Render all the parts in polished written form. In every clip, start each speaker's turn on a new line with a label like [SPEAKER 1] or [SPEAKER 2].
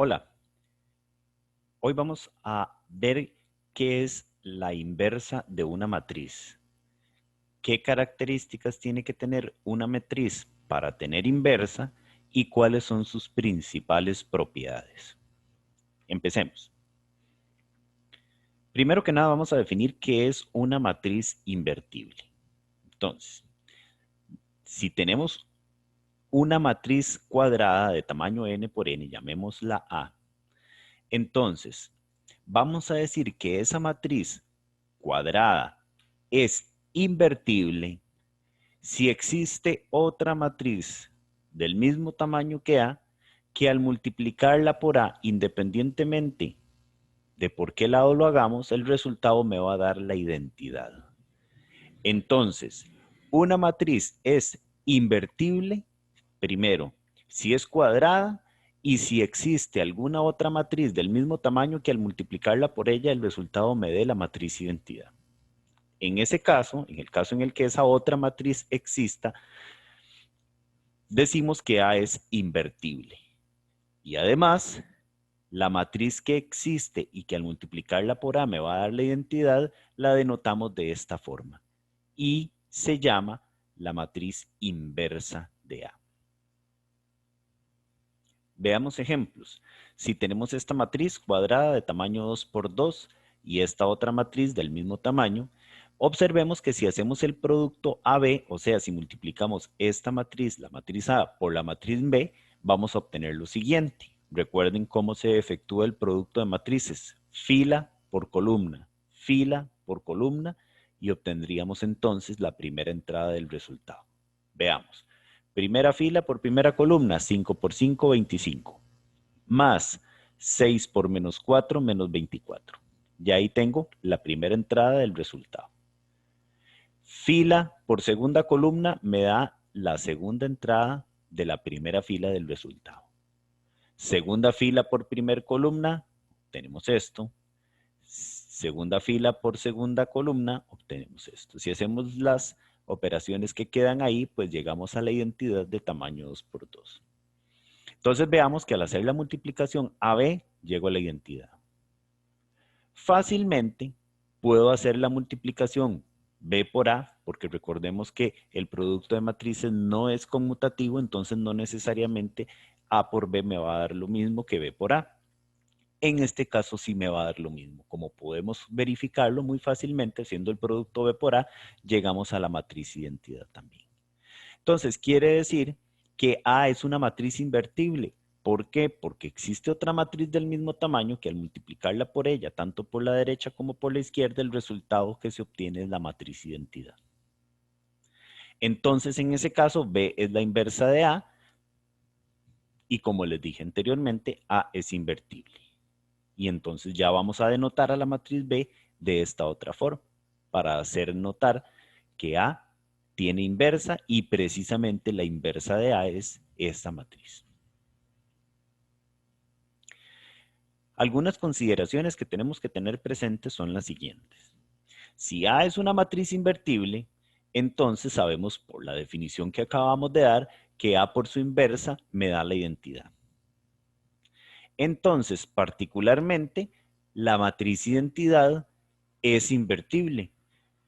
[SPEAKER 1] Hola, hoy vamos a ver qué es la inversa de una matriz. ¿Qué características tiene que tener una matriz para tener inversa y cuáles son sus principales propiedades? Empecemos. Primero que nada vamos a definir qué es una matriz invertible. Entonces, si tenemos una matriz cuadrada de tamaño n por n, llamémosla A, entonces vamos a decir que esa matriz cuadrada es invertible si existe otra matriz del mismo tamaño que A, que al multiplicarla por A, independientemente de por qué lado lo hagamos, el resultado me va a dar la identidad. Entonces, una matriz es invertible, primero, si es cuadrada y si existe alguna otra matriz del mismo tamaño que al multiplicarla por ella, el resultado me dé la matriz identidad. En ese caso, en el caso en el que esa otra matriz exista, decimos que A es invertible. Y además, la matriz que existe y que al multiplicarla por A me va a dar la identidad, la denotamos de esta forma. Y se llama la matriz inversa de A. Veamos ejemplos. Si tenemos esta matriz cuadrada de tamaño 2 por 2 y esta otra matriz del mismo tamaño, observemos que si hacemos el producto AB, o sea, si multiplicamos esta matriz, la matriz A, por la matriz B, vamos a obtener lo siguiente. Recuerden cómo se efectúa el producto de matrices. Fila por columna, y obtendríamos entonces la primera entrada del resultado. Veamos. Primera fila por primera columna, 5 por 5, 25. Más 6 por menos 4, menos 24. Y ahí tengo la primera entrada del resultado. Fila por segunda columna me da la segunda entrada de la primera fila del resultado. Segunda fila por primera columna, tenemos esto. Segunda fila por segunda columna, obtenemos esto. Si hacemos las operaciones que quedan ahí, pues llegamos a la identidad de tamaño 2 por 2. Entonces veamos que al hacer la multiplicación AB, llego a la identidad. Fácilmente puedo hacer la multiplicación B por A, porque recordemos que el producto de matrices no es conmutativo, entonces no necesariamente A por B me va a dar lo mismo que B por A. En este caso sí me va a dar lo mismo. Como podemos verificarlo muy fácilmente, haciendo el producto B por A, llegamos a la matriz identidad también. Entonces, quiere decir que A es una matriz invertible. ¿Por qué? Porque existe otra matriz del mismo tamaño que al multiplicarla por ella, tanto por la derecha como por la izquierda, el resultado que se obtiene es la matriz identidad. Entonces, en ese caso, B es la inversa de A y como les dije anteriormente, A es invertible. Y entonces ya vamos a denotar a la matriz B de esta otra forma, para hacer notar que A tiene inversa y precisamente la inversa de A es esta matriz. Algunas consideraciones que tenemos que tener presentes son las siguientes. Si A es una matriz invertible, entonces sabemos por la definición que acabamos de dar que A por su inversa me da la identidad. Entonces, particularmente, la matriz identidad es invertible,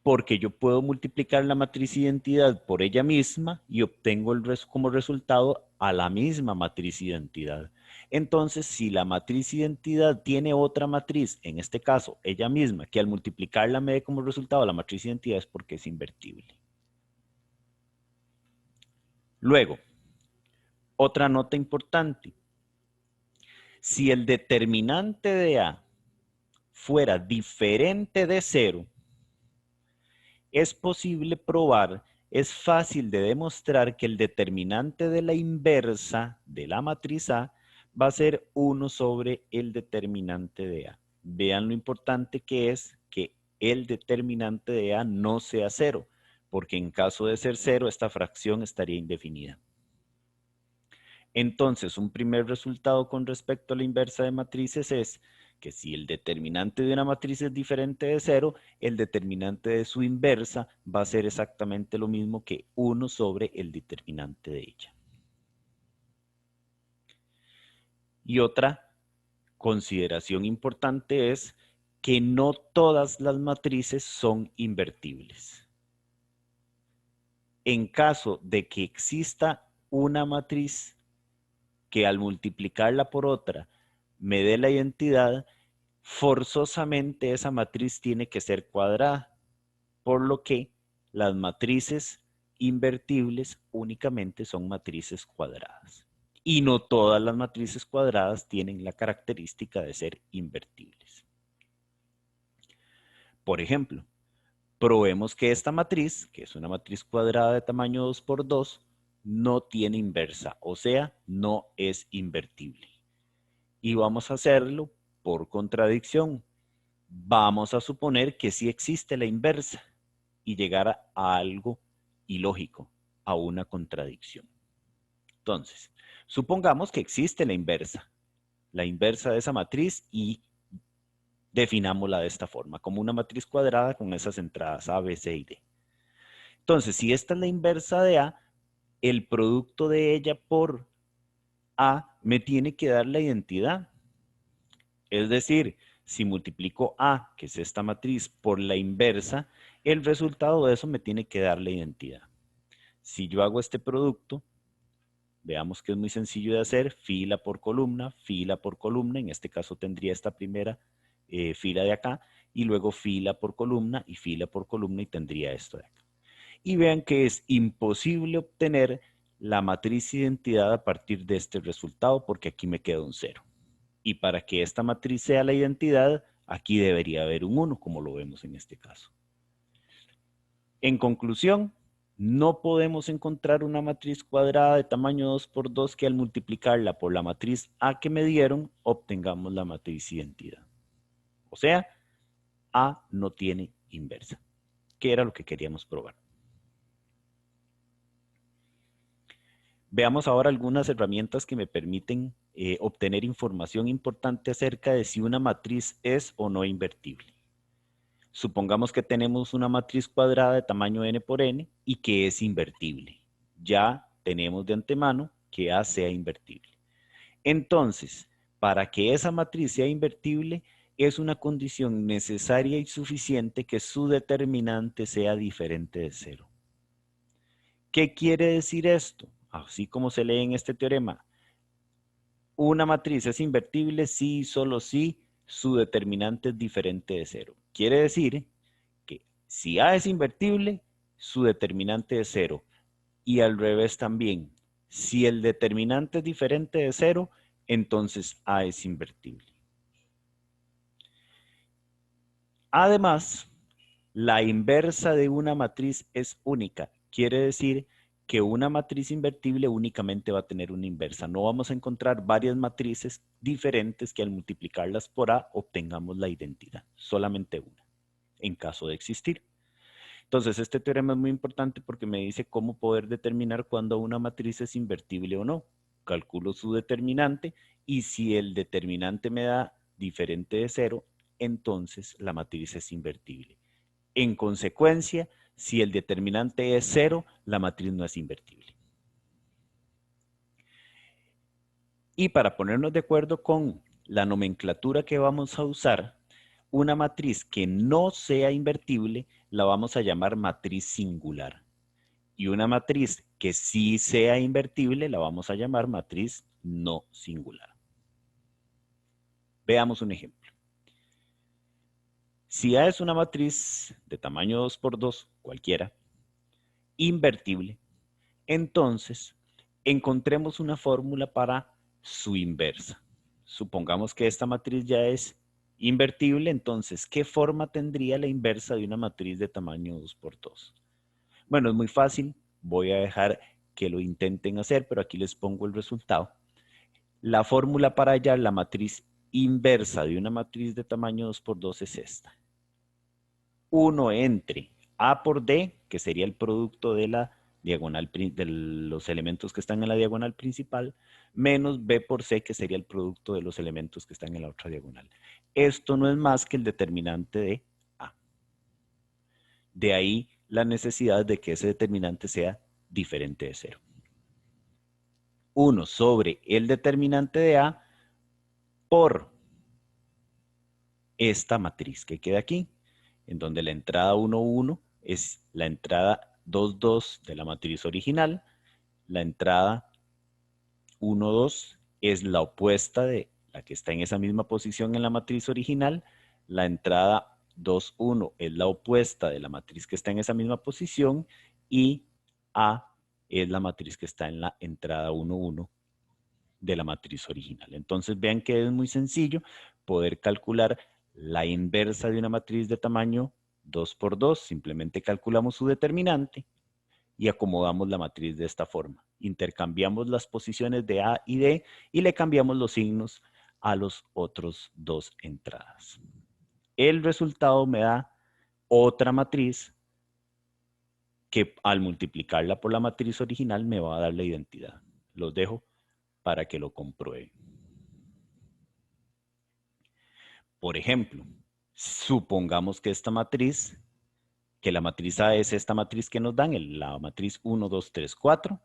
[SPEAKER 1] porque yo puedo multiplicar la matriz identidad por ella misma y obtengo como resultado a la misma matriz identidad. Entonces, si la matriz identidad tiene otra matriz, en este caso ella misma, que al multiplicarla me dé como resultado la matriz identidad, es porque es invertible. Luego, otra nota importante. Si el determinante de A fuera diferente de 0, es posible probar, es fácil de demostrar que el determinante de la inversa de la matriz A va a ser 1 sobre el determinante de A. Vean lo importante que es que el determinante de A no sea 0, porque en caso de ser 0, esta fracción estaría indefinida. Entonces, un primer resultado con respecto a la inversa de matrices es que si el determinante de una matriz es diferente de 0, el determinante de su inversa va a ser exactamente lo mismo que 1 sobre el determinante de ella. Y otra consideración importante es que no todas las matrices son invertibles. En caso de que exista una matriz que al multiplicarla por otra me dé la identidad, forzosamente esa matriz tiene que ser cuadrada, por lo que las matrices invertibles únicamente son matrices cuadradas. Y no todas las matrices cuadradas tienen la característica de ser invertibles. Por ejemplo, probemos que esta matriz, que es una matriz cuadrada de tamaño 2 por 2, no tiene inversa, o sea, no es invertible. Y vamos a hacerlo por contradicción. Vamos a suponer que sí existe la inversa y llegar a algo ilógico, a una contradicción. Entonces, supongamos que existe la inversa de esa matriz y definámosla de esta forma, como una matriz cuadrada con esas entradas A, B, C y D. Entonces, si esta es la inversa de A, el producto de ella por A me tiene que dar la identidad. Es decir, si multiplico A, que es esta matriz, por la inversa, el resultado de eso me tiene que dar la identidad. Si yo hago este producto, veamos que es muy sencillo de hacer, fila por columna, en este caso tendría esta primera fila de acá, y luego fila por columna y tendría esto de acá. Y vean que es imposible obtener la matriz identidad a partir de este resultado porque aquí me queda un 0. Y para que esta matriz sea la identidad, aquí debería haber un 1, como lo vemos en este caso. En conclusión, no podemos encontrar una matriz cuadrada de tamaño 2 por 2 que al multiplicarla por la matriz A que me dieron, obtengamos la matriz identidad. O sea, A no tiene inversa, que era lo que queríamos probar. Veamos ahora algunas herramientas que me permiten obtener información importante acerca de si una matriz es o no invertible. Supongamos que tenemos una matriz cuadrada de tamaño n por n y que es invertible. Ya tenemos de antemano que A sea invertible. Entonces, para que esa matriz sea invertible, es una condición necesaria y suficiente que su determinante sea diferente de 0. ¿Qué quiere decir esto? Así como se lee en este teorema, una matriz es invertible si y solo si su determinante es diferente de 0. Quiere decir que si A es invertible, su determinante es 0. Y al revés también. Si el determinante es diferente de 0, entonces A es invertible. Además, la inversa de una matriz es única. Quiere decir que una matriz invertible únicamente va a tener una inversa. No vamos a encontrar varias matrices diferentes que al multiplicarlas por A obtengamos la identidad. Solamente una, en caso de existir. Entonces, este teorema es muy importante porque me dice cómo poder determinar cuándo una matriz es invertible o no. Calculo su determinante y si el determinante me da diferente de 0, entonces la matriz es invertible. En consecuencia, si el determinante es 0, la matriz no es invertible. Y para ponernos de acuerdo con la nomenclatura que vamos a usar, una matriz que no sea invertible la vamos a llamar matriz singular. Y una matriz que sí sea invertible la vamos a llamar matriz no singular. Veamos un ejemplo. Si A es una matriz de tamaño 2 por 2, cualquiera, invertible, entonces encontremos una fórmula para su inversa. Supongamos que esta matriz ya es invertible, entonces, ¿qué forma tendría la inversa de una matriz de tamaño 2 por 2? Bueno, es muy fácil. Voy a dejar que lo intenten hacer, pero aquí les pongo el resultado. La fórmula para hallar la matriz inversa de una matriz de tamaño 2 por 2 es esta. 1 entre A por D, que sería el producto de la diagonal de los elementos que están en la diagonal principal, menos B por C, que sería el producto de los elementos que están en la otra diagonal. Esto no es más que el determinante de A. De ahí la necesidad de que ese determinante sea diferente de 0. 1 sobre el determinante de A por esta matriz que queda aquí, en donde la entrada 1, 1 es la entrada 2, 2 de la matriz original, la entrada 1, 2 es la opuesta de la que está en esa misma posición en la matriz original, la entrada 2, 1 es la opuesta de la matriz que está en esa misma posición y A es la matriz que está en la entrada 1, 1 de la matriz original. Entonces vean que es muy sencillo poder calcular la inversa de una matriz de tamaño 2 por 2. Simplemente calculamos su determinante y acomodamos la matriz de esta forma. Intercambiamos las posiciones de A y D y le cambiamos los signos a los otros dos entradas. El resultado me da otra matriz que al multiplicarla por la matriz original me va a dar la identidad. Los dejo para que lo comprueben. Por ejemplo, supongamos que esta matriz, que la matriz A es esta matriz que nos dan, la matriz 1, 2, 3, 4.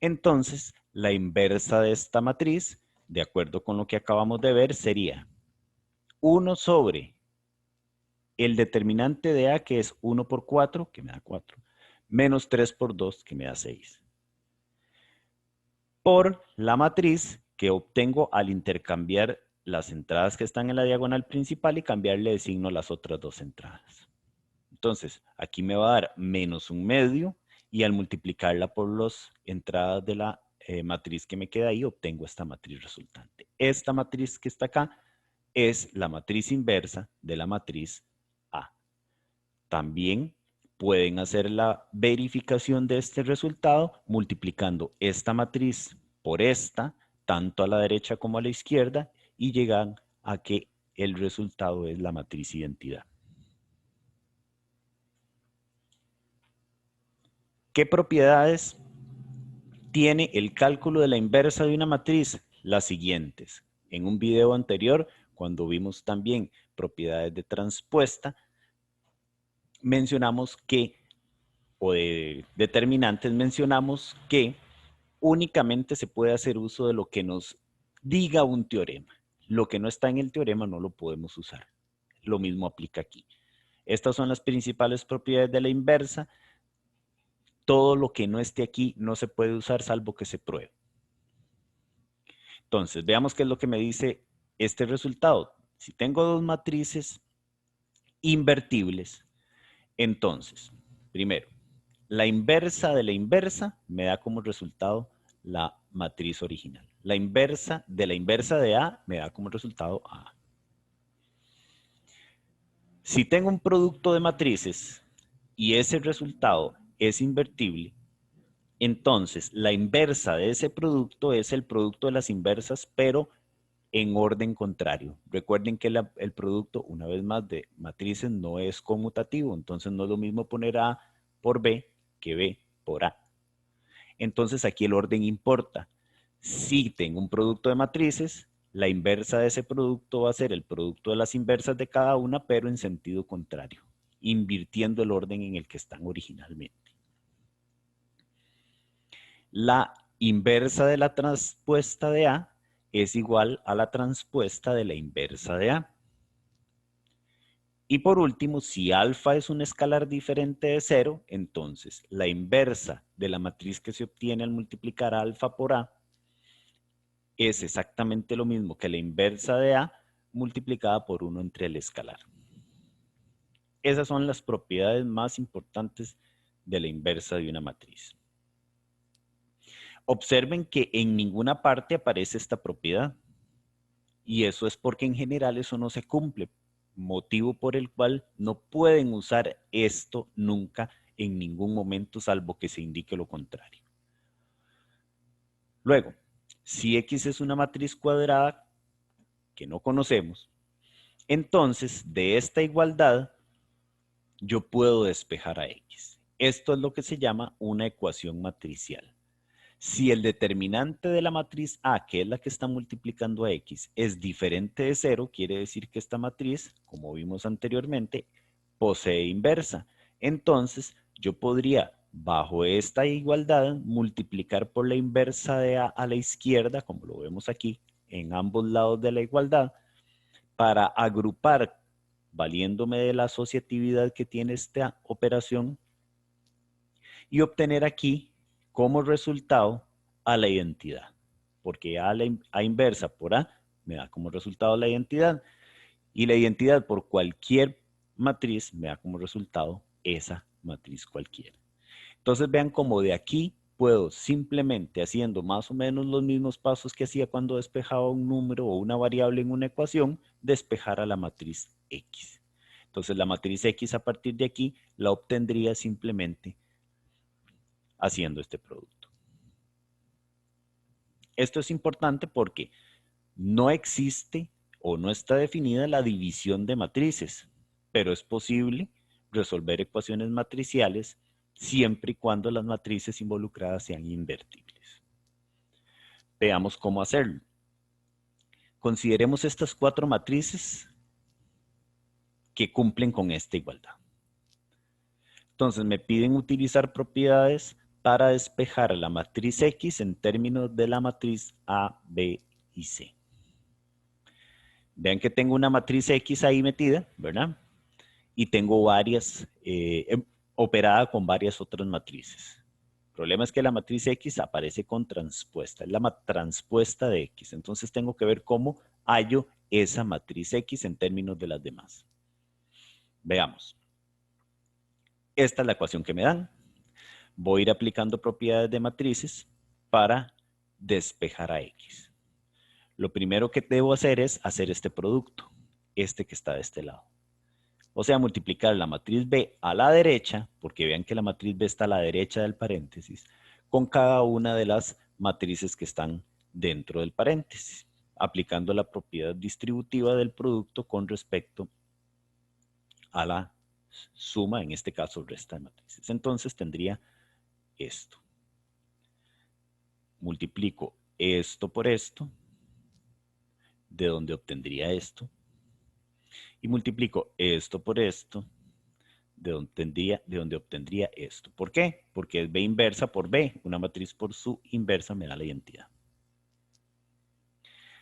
[SPEAKER 1] Entonces, la inversa de esta matriz, de acuerdo con lo que acabamos de ver, sería 1 sobre el determinante de A, que es 1 por 4, que me da 4, menos 3 por 2, que me da 6. Por la matriz que obtengo al intercambiar las entradas que están en la diagonal principal y cambiarle de signo a las otras dos entradas. Entonces, aquí me va a dar menos un medio y al multiplicarla por las entradas de la matriz que me queda ahí, obtengo esta matriz resultante. Esta matriz que está acá es la matriz inversa de la matriz A. También pueden hacer la verificación de este resultado multiplicando esta matriz por esta, tanto a la derecha como a la izquierda, y llegan a que el resultado es la matriz identidad. ¿Qué propiedades tiene el cálculo de la inversa de una matriz? Las siguientes. En un video anterior, cuando vimos también propiedades de transpuesta, mencionamos que, o de determinantes, mencionamos que únicamente se puede hacer uso de lo que nos diga un teorema. Lo que no está en el teorema no lo podemos usar. Lo mismo aplica aquí. Estas son las principales propiedades de la inversa. Todo lo que no esté aquí no se puede usar salvo que se pruebe. Entonces, veamos qué es lo que me dice este resultado. Si tengo dos matrices invertibles, entonces, primero, la inversa de la inversa me da como resultado la matriz original. La inversa de A me da como resultado A. Si tengo un producto de matrices y ese resultado es invertible, entonces la inversa de ese producto es el producto de las inversas, pero en orden contrario. Recuerden que el producto, una vez más, de matrices no es conmutativo, entonces no es lo mismo poner A por B que B por A. Entonces aquí el orden importa. Si tengo un producto de matrices, la inversa de ese producto va a ser el producto de las inversas de cada una, pero en sentido contrario, invirtiendo el orden en el que están originalmente. La inversa de la transpuesta de A es igual a la transpuesta de la inversa de A. Y por último, si alfa es un escalar diferente de 0, entonces la inversa de la matriz que se obtiene al multiplicar alfa por A es exactamente lo mismo que la inversa de A multiplicada por 1 entre el escalar. Esas son las propiedades más importantes de la inversa de una matriz. Observen que en ninguna parte aparece esta propiedad. Y eso es porque en general eso no se cumple, motivo por el cual no pueden usar esto nunca en ningún momento salvo que se indique lo contrario. Luego, si X es una matriz cuadrada que no conocemos, entonces de esta igualdad yo puedo despejar a X. Esto es lo que se llama una ecuación matricial. Si el determinante de la matriz A, que es la que está multiplicando a X, es diferente de 0, quiere decir que esta matriz, como vimos anteriormente, posee inversa. Entonces, yo podría, bajo esta igualdad, multiplicar por la inversa de A la izquierda, como lo vemos aquí, en ambos lados de la igualdad, para agrupar valiéndome de la asociatividad que tiene esta operación, y obtener aquí como resultado a la identidad, porque A inversa por A me da como resultado la identidad, y la identidad por cualquier matriz me da como resultado esa matriz cualquiera. Entonces vean cómo de aquí puedo simplemente haciendo más o menos los mismos pasos que hacía cuando despejaba un número o una variable en una ecuación, despejar a la matriz X. Entonces la matriz X a partir de aquí la obtendría simplemente haciendo este producto. Esto es importante porque no existe o no está definida la división de matrices, pero es posible resolver ecuaciones matriciales siempre y cuando las matrices involucradas sean invertibles. Veamos cómo hacerlo. Consideremos estas 4 matrices que cumplen con esta igualdad. Entonces me piden utilizar propiedades para despejar la matriz X en términos de la matriz A, B y C. Vean que tengo una matriz X ahí metida, ¿verdad? Y tengo varias, operada con varias otras matrices. El problema es que la matriz X aparece con transpuesta, es la transpuesta de X. Entonces tengo que ver cómo hallo esa matriz X en términos de las demás. Veamos. Esta es la ecuación que me dan. Voy a ir aplicando propiedades de matrices para despejar a X. Lo primero que debo hacer es hacer este producto, este que está de este lado. O sea, multiplicar la matriz B a la derecha, porque vean que la matriz B está a la derecha del paréntesis, con cada una de las matrices que están dentro del paréntesis, aplicando la propiedad distributiva del producto con respecto a la suma, en este caso resta de matrices. Entonces tendría esto. Multiplico esto por esto, de donde obtendría esto, y multiplico esto por esto, de donde obtendría esto. ¿Por qué? Porque es B inversa por B. Una matriz por su inversa me da la identidad.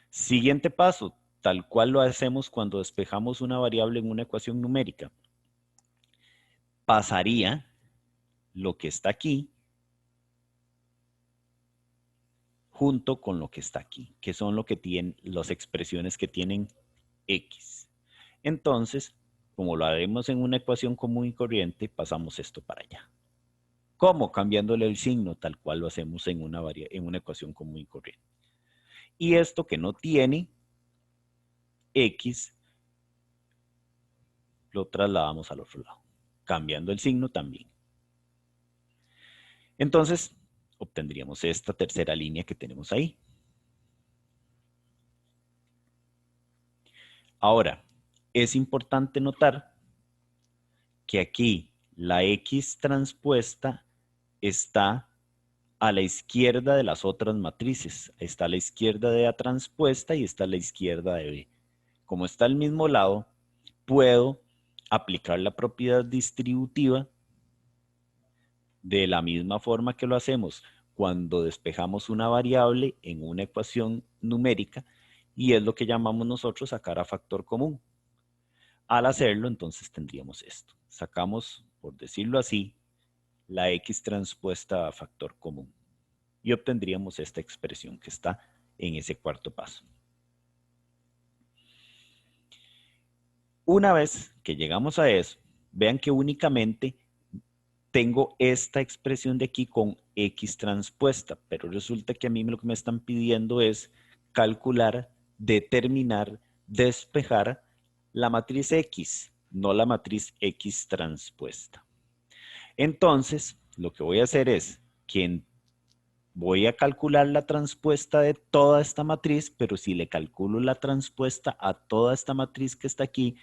[SPEAKER 1] Siguiente paso, tal cual lo hacemos cuando despejamos una variable en una ecuación numérica. Pasaría lo que está aquí junto con lo que está aquí, que son lo que tienen las expresiones que tienen X. Entonces, como lo haremos en una ecuación común y corriente, pasamos esto para allá. ¿Cómo? Cambiándole el signo, tal cual lo hacemos en una ecuación común y corriente. Y esto que no tiene X, lo trasladamos al otro lado, cambiando el signo también. Entonces, obtendríamos esta tercera línea que tenemos ahí. Ahora, es importante notar que aquí la X transpuesta está a la izquierda de las otras matrices. Está a la izquierda de A transpuesta y está a la izquierda de B. Como está al mismo lado, puedo aplicar la propiedad distributiva de la misma forma que lo hacemos cuando despejamos una variable en una ecuación numérica, y es lo que llamamos nosotros sacar a factor común. Al hacerlo, entonces tendríamos esto. Sacamos, por decirlo así, la X transpuesta a factor común y obtendríamos esta expresión que está en ese cuarto paso. Una vez que llegamos a eso, vean que únicamente tengo esta expresión de aquí con X transpuesta, pero resulta que a mí lo que me están pidiendo es calcular, determinar, despejar la matriz X, no la matriz X transpuesta. Entonces, lo que voy a hacer es que voy a calcular la transpuesta de toda esta matriz, pero si le calculo la transpuesta a toda esta matriz que está aquí,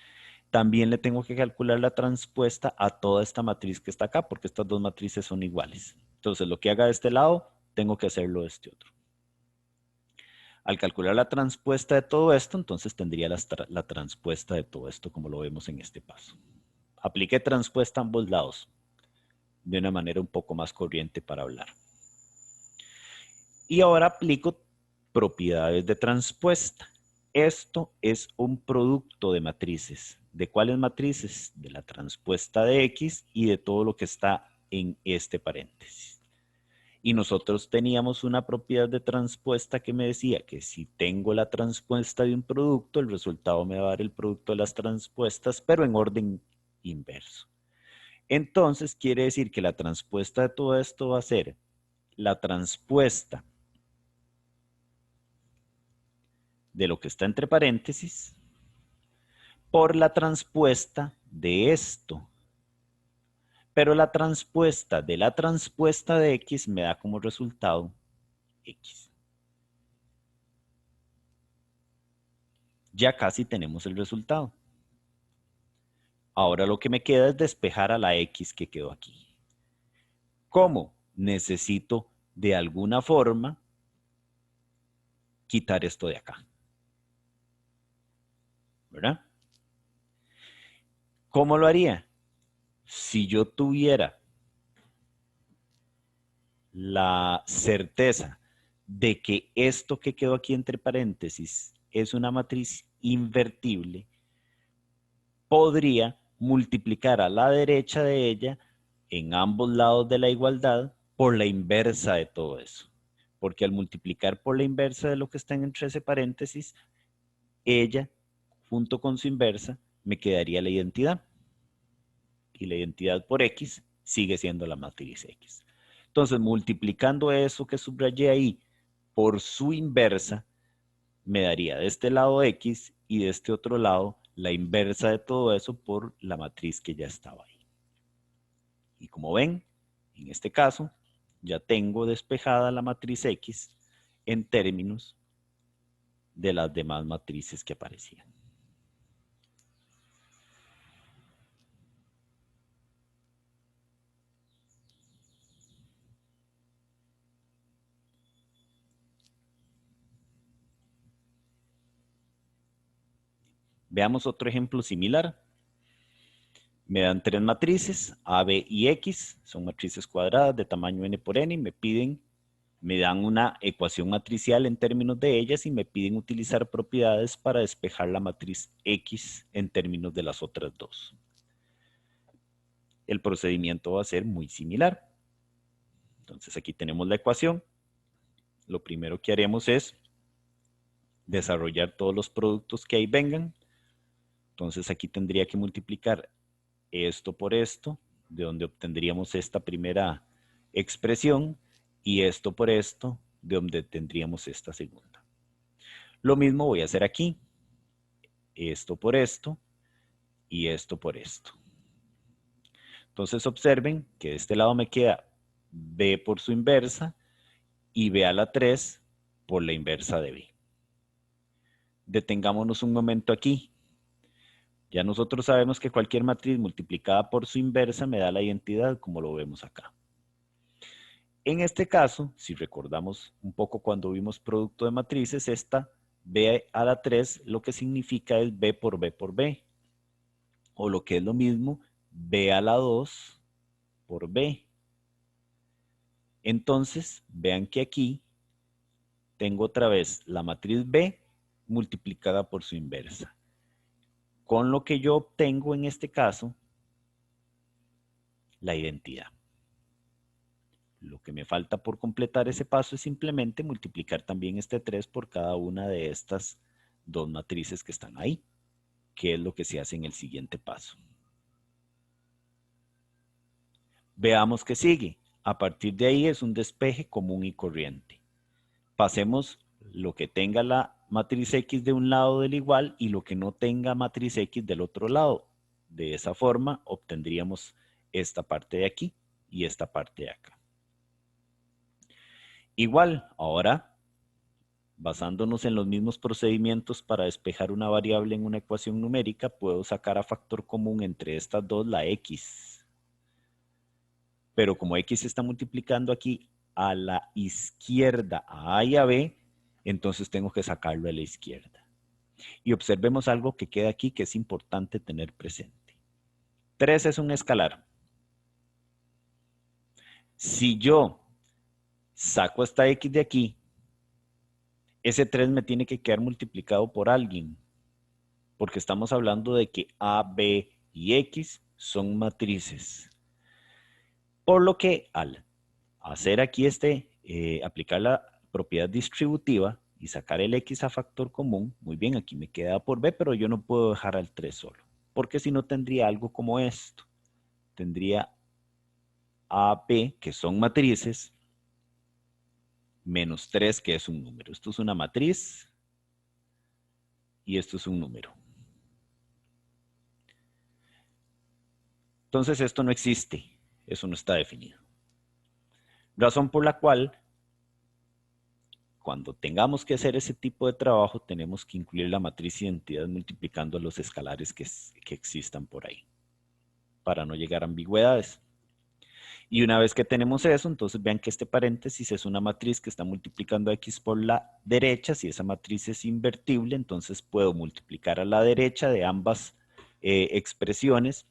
[SPEAKER 1] también le tengo que calcular la transpuesta a toda esta matriz que está acá, porque estas dos matrices son iguales. Entonces, lo que haga de este lado, tengo que hacerlo de este otro. Al calcular la transpuesta de todo esto, entonces tendría la transpuesta de todo esto, como lo vemos en este paso. Apliqué transpuesta a ambos lados, de una manera un poco más corriente para hablar. Y ahora aplico propiedades de transpuesta. Esto es un producto de matrices. ¿De cuáles matrices? De la transpuesta de X y de todo lo que está en este paréntesis. Y nosotros teníamos una propiedad de transpuesta que me decía que si tengo la transpuesta de un producto, el resultado me va a dar el producto de las transpuestas, pero en orden inverso. Entonces quiere decir que la transpuesta de todo esto va a ser la transpuesta de lo que está entre paréntesis por la transpuesta de esto. Pero la transpuesta de X me da como resultado X. Ya casi tenemos el resultado. Ahora lo que me queda es despejar a la X que quedó aquí. ¿Cómo? Necesito de alguna forma quitar esto de acá. ¿Verdad? ¿Cómo lo haría? Si yo tuviera la certeza de que esto que quedó aquí entre paréntesis es una matriz invertible, podría multiplicar a la derecha de ella en ambos lados de la igualdad por la inversa de todo eso. Porque al multiplicar por la inversa de lo que está entre ese paréntesis, ella, junto con su inversa, me quedaría la identidad. Y la identidad por X sigue siendo la matriz X. Entonces, multiplicando eso que subrayé ahí por su inversa, me daría de este lado X y de este otro lado la inversa de todo eso por la matriz que ya estaba ahí. Y como ven, en este caso, ya tengo despejada la matriz X en términos de las demás matrices que aparecían. Veamos otro ejemplo similar. Me dan tres matrices, A, B y X, son matrices cuadradas de tamaño n por n, y me dan una ecuación matricial en términos de ellas y me piden utilizar propiedades para despejar la matriz X en términos de las otras dos. El procedimiento va a ser muy similar. Entonces aquí tenemos la ecuación. Lo primero que haremos es desarrollar todos los productos que ahí vengan. Entonces aquí tendría que multiplicar esto por esto, de donde obtendríamos esta primera expresión, y esto por esto, de donde tendríamos esta segunda. Lo mismo voy a hacer aquí. Esto por esto y esto por esto. Entonces observen que de este lado me queda b por su inversa y b a la 3 por la inversa de b. Detengámonos un momento aquí. Ya nosotros sabemos que cualquier matriz multiplicada por su inversa me da la identidad, como lo vemos acá. En este caso, si recordamos un poco cuando vimos producto de matrices, esta b a la 3 lo que significa es b por b por b. O lo que es lo mismo, b a la 2 por b. Entonces, vean que aquí tengo otra vez la matriz B multiplicada por su inversa. Con lo que yo obtengo en este caso, la identidad. Lo que me falta por completar ese paso es simplemente multiplicar también este 3 por cada una de estas dos matrices que están ahí, que es lo que se hace en el siguiente paso. Veamos qué sigue. A partir de ahí es un despeje común y corriente. Pasemos lo que tenga la matriz X de un lado del igual y lo que no tenga matriz X del otro lado. De esa forma obtendríamos esta parte de aquí y esta parte de acá. Igual, ahora, basándonos en los mismos procedimientos para despejar una variable en una ecuación numérica, puedo sacar a factor común entre estas dos la X. Pero como X se está multiplicando aquí a la izquierda, a A y a B, entonces tengo que sacarlo a la izquierda. Y observemos algo que queda aquí que es importante tener presente. 3 es un escalar. Si yo saco esta X de aquí, ese 3 me tiene que quedar multiplicado por alguien. porque estamos hablando de que A, B y X son matrices. Por lo que al hacer aquí aplicar la propiedad distributiva y sacar el X a factor común, muy bien, aquí me queda por B, pero yo no puedo dejar al 3 solo, porque si no tendría algo como esto. Tendría A, B, que son matrices, menos 3, que es un número. Esto es una matriz y esto es un número. Entonces esto no existe, eso no está definido. Razón por la cual, cuando tengamos que hacer ese tipo de trabajo, tenemos que incluir la matriz identidad multiplicando los escalares que existan por ahí, para no llegar a ambigüedades. Y una vez que tenemos eso, entonces vean que este paréntesis es una matriz que está multiplicando a X por la derecha. Si esa matriz es invertible, entonces puedo multiplicar a la derecha de ambas expresiones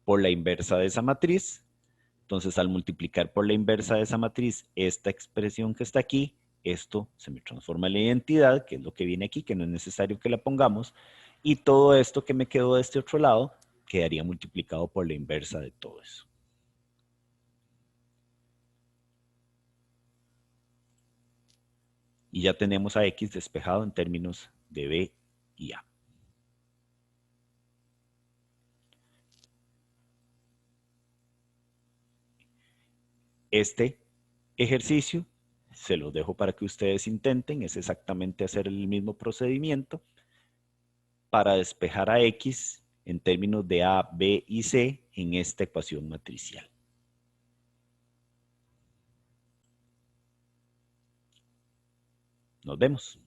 [SPEAKER 1] por la inversa de esa matriz. Entonces, al multiplicar por la inversa de esa matriz esta expresión que está aquí, esto se me transforma en la identidad, que es lo que viene aquí, que no es necesario que la pongamos, y todo esto que me quedó de este otro lado quedaría multiplicado por la inversa de todo eso. Y ya tenemos a X despejado en términos de B y A. Este ejercicio se los dejo para que ustedes intenten, es exactamente hacer el mismo procedimiento para despejar a X en términos de A, B y C en esta ecuación matricial. Nos vemos.